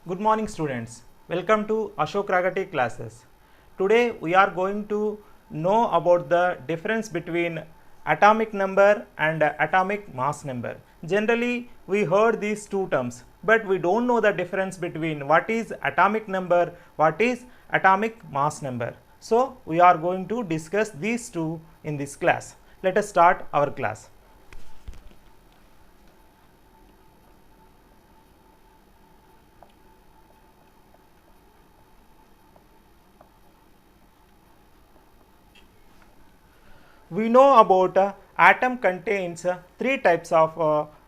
Good morning students. Welcome to Ashok Ragati classes. Today we are going to know about the difference between atomic number and atomic mass number. Generally we heard these two terms, but we don't know the difference between what is atomic number, what is atomic mass number. So we are going to discuss these two in this class. Let us start our class. We know about atom contains three types of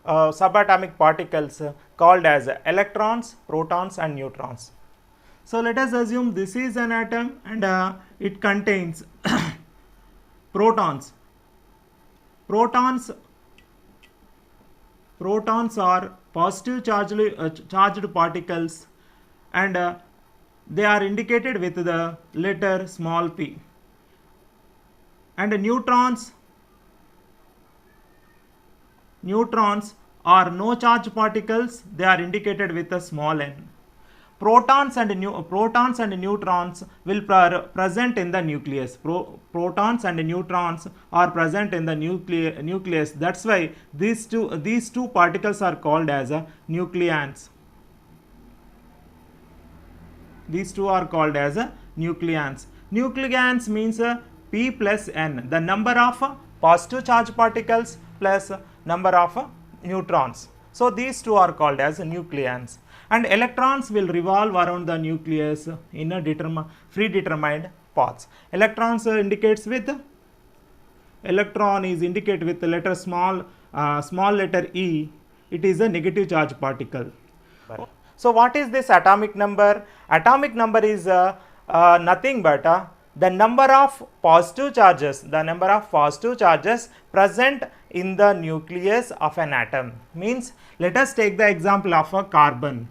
subatomic particles called as electrons, protons and neutrons. So let us assume this is an atom and it contains protons. Protons are positive charged particles and they are indicated with the letter small p. And neutrons are no charge particles, they are indicated with a small n. Protons and neutrons will present in the nucleus. Protons and neutrons are present in the nucleus. That's why these two particles are called as nucleons. These two are called as nucleons. Nucleons means P plus N, the number of positive charge particles plus number of neutrons. So these two are called as nucleons. And electrons will revolve around the nucleus in a predetermined paths. Electrons indicates with electron is indicated with the letter small letter E. It is a negative charge particle. So what is this atomic number? Atomic number is nothing but the number of positive charges present in the nucleus of an atom. Means let us take the example of a carbon.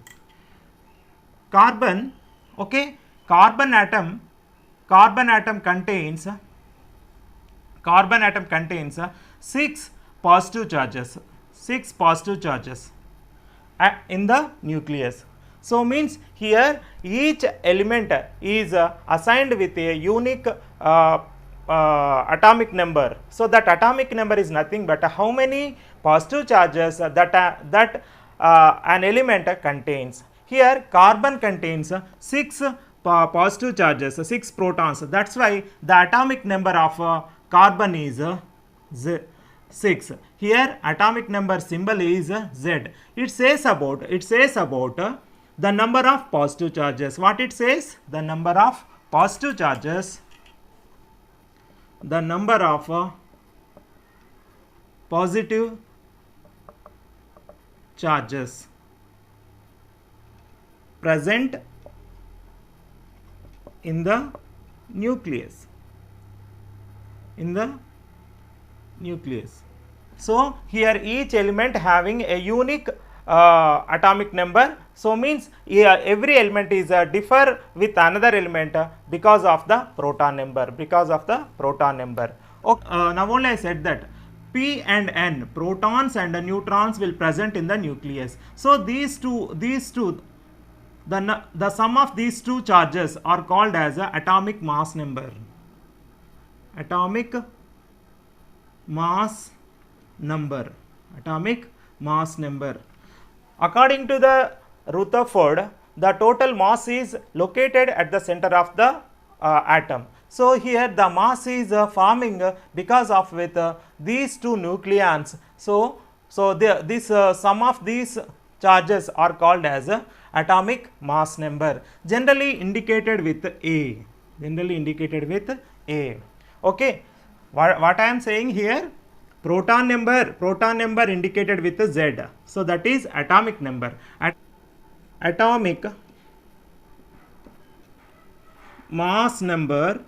Carbon atom contains 6 positive charges in the nucleus. So means here each element is assigned with a unique atomic number. So that atomic number is nothing but how many positive charges that an element contains. Here carbon contains 6 positive charges, 6 protons. That's why the atomic number of carbon is 6. Here atomic number symbol is Z. It says about the number of positive charges. What it says? The number of positive charges. The number of positive charges present in the nucleus. So here each element having a unique atomic number. So means every element is differ with another element because of the proton number. Okay, now only I said that P and N, protons and neutrons, will present in the nucleus. So these two, the sum of these two charges are called as atomic mass number. Atomic mass number. According to the Rutherford, the total mass is located at the center of the atom. So here the mass is forming because of with these two nucleons. So this sum of these charges are called as atomic mass number, generally indicated with A. Okay, what I am saying here? Proton number indicated with Z. So that is atomic number. Atomic mass number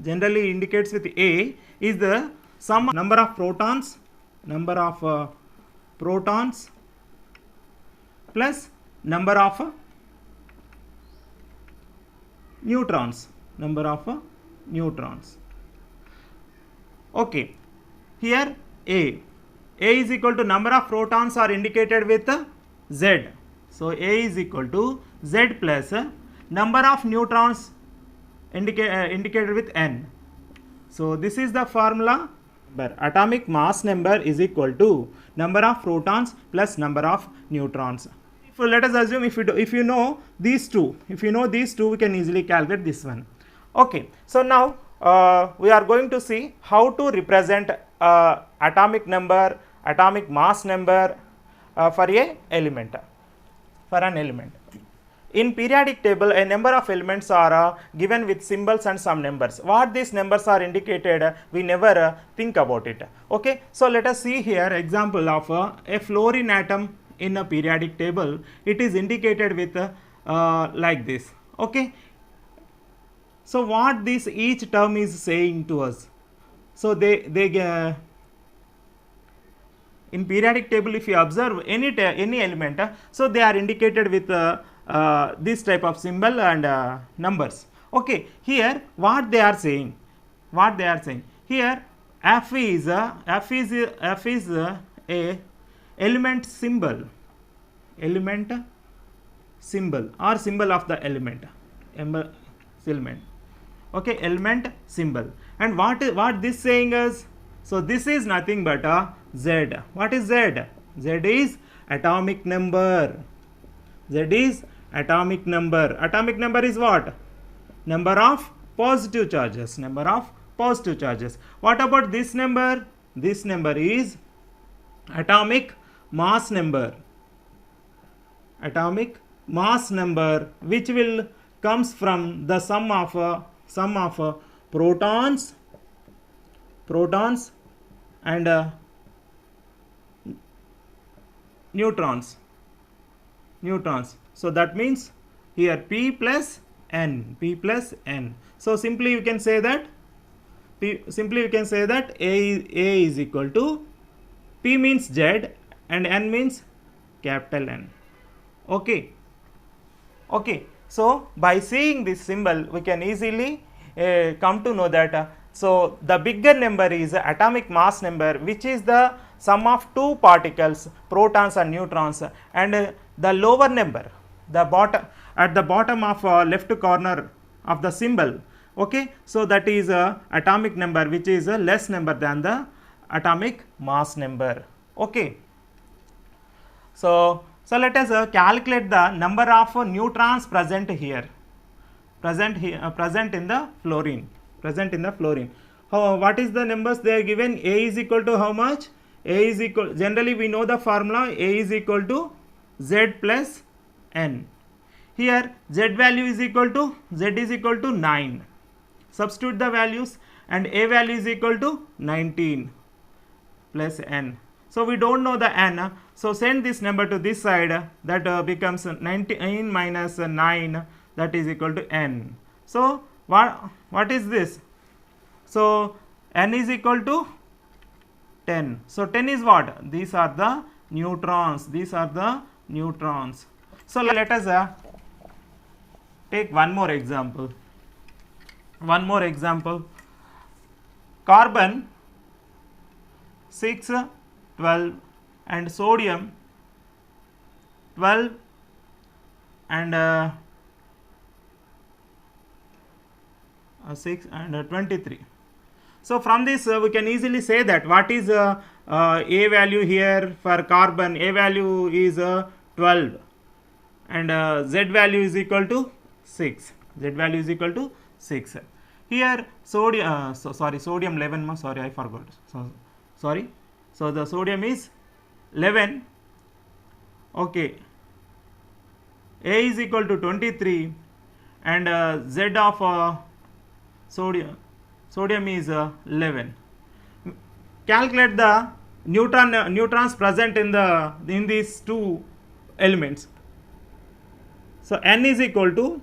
generally indicates with A is the sum number of protons plus number of neutrons. Okay, here A is equal to number of protons are indicated with Z. So A is equal to Z plus number of neutrons indicated with N. So this is the formula. But atomic mass number is equal to number of protons plus number of neutrons. So let us assume if you know these two, we can easily calculate this one. Okay, so now we are going to see how to represent atomic number, atomic mass number for an element. In periodic table, a number of elements are given with symbols and some numbers. What these numbers are indicated, we never think about it. Okay, so let us see here example of a fluorine atom in a periodic table. It is indicated with like this. Okay, so what this each term is saying to us? So they in periodic table, if you observe any element, so they are indicated with this type of symbol and numbers. Okay, here what they are saying, here F is a element symbol or symbol of the element, okay, element symbol. And what this saying is, so this is nothing but a Z. What is Z? Z is atomic number. Z is atomic number. Atomic number is what? Number of positive charges. What about this number? This number is atomic mass number. Which will comes from the sum of protons and neutrons. So that means here P plus N. So simply you can say that A is equal to P means Z and N means capital N. Okay. So by seeing this symbol, we can easily come to know that so the bigger number is atomic mass number, which is the sum of two particles, protons and neutrons, and the lower number, at the bottom of left corner of the symbol. Okay, so that is atomic number, which is a less number than the atomic mass number. Okay, so let us calculate the number of neutrons present in the fluorine. What is the numbers they are given? A is equal to how much? Generally we know the formula, A is equal to Z plus N. Here Z value is equal to 9. Substitute the values, and A value is equal to 19 plus N. So we don't know the N, so send this number to this side, that becomes 19 minus 9, that is equal to N. So what is this? So N is equal to 10. So 10 is what? These are the neutrons. So let us take one more example. Carbon 6, 12 and sodium 12 and 6 and 23. So from this we can easily say that what is A value here for carbon? A value is 12 and Z value is equal to 6. Here sodium, sodium 11, sorry I forgot. So the sodium is 11. Okay, A is equal to 23 and Z of sodium is 11. Calculate the neutrons present in these two elements. So N is equal to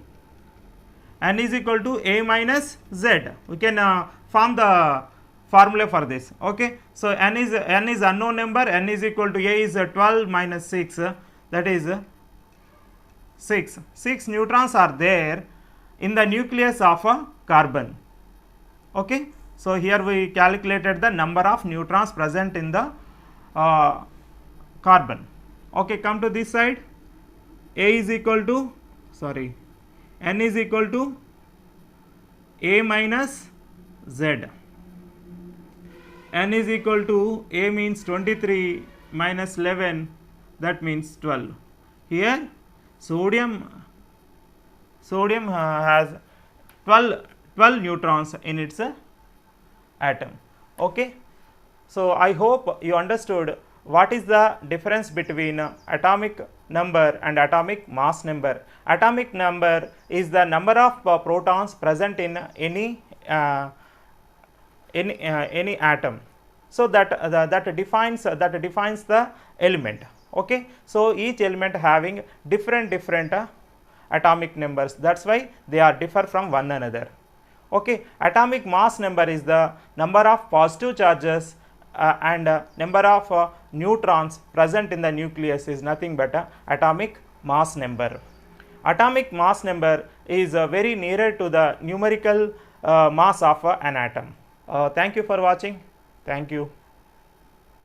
A minus Z. We can form the formula for this. Okay, so N is unknown number. N is equal to A is 12 minus 6, that is 6. 6 neutrons are there in the nucleus of a carbon. Okay, so here we calculated the number of neutrons present in the carbon. Okay, come to this side. A is equal to, sorry, N is equal to A minus Z. N is equal to A means 23 minus 11, that means 12. Here sodium has 12 neutrons in its atom. Okay, so I hope you understood what is the difference between atomic number and atomic mass number. Atomic number is the number of protons present in any atom, so that defines the element. Okay, so each element having different atomic numbers, that's why they are differ from one another. Okay, atomic mass number is the number of positive charges and number of neutrons present in the nucleus is nothing but atomic mass number. Atomic mass number is very nearer to the numerical mass of an atom. Thank you for watching. Thank you.